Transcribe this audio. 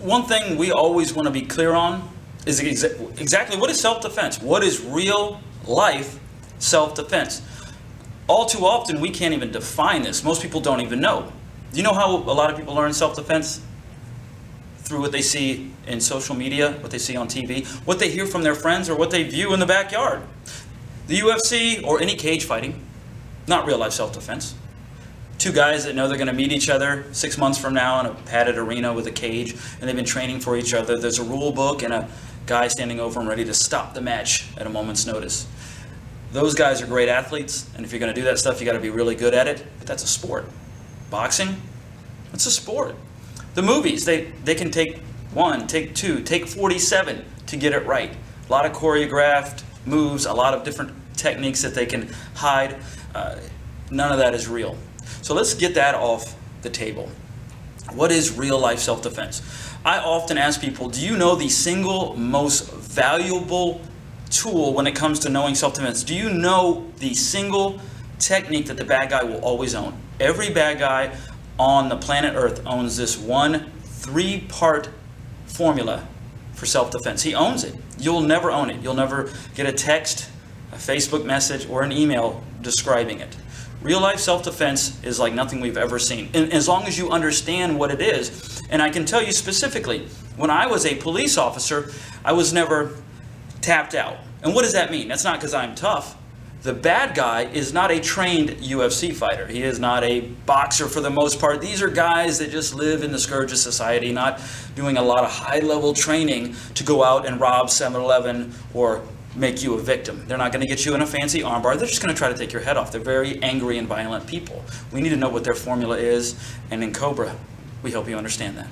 one thing we always want to be clear on is exactly what is self-defense? What is real life self-defense? All too often, we can't even define this. Most people don't even know. Do you know how a lot of people learn self-defense? Through what they see in social media, what they see on TV, what they hear from their friends, or what they view in the backyard. The UFC or any cage fighting, not real life self-defense. Two guys that know they're going to meet each other 6 months from now in a padded arena with a cage, and they've been training for each other. There's a rule book and a guy standing over them ready to stop the match at a moment's notice. Those guys are great athletes, and if you're going to do that stuff, you got to be really good at it. But that's a sport. Boxing, it's a sport. The movies, they can take 1, take 2, take 47 to get it right. A lot of choreographed moves, a lot of different techniques that they can hide. None of that is real. So let's get that off the table. What is real life self-defense? I often ask people, do you know the single most valuable tool when it comes to knowing self-defense? Do you know the single technique that the bad guy will always own? Every bad guy on the planet Earth owns this one 3-part formula for self-defense. He owns it. You'll never own it. You'll never get a text, a Facebook message, or an email describing it. Real life self-defense is like nothing we've ever seen. And as long as you understand what it is, and I can tell you specifically, when I was a police officer, I was never tapped out. And what does that mean? That's not because I'm tough. The bad guy is not a trained UFC fighter. He is not a boxer for the most part. These are guys that just live in the scourge of society, not doing a lot of high-level training to go out and rob 7-Eleven or make you a victim. They're not going to get you in a fancy armbar. They're just going to try to take your head off. They're very angry and violent people. We need to know what their formula is, and in COBRA, we help you understand that.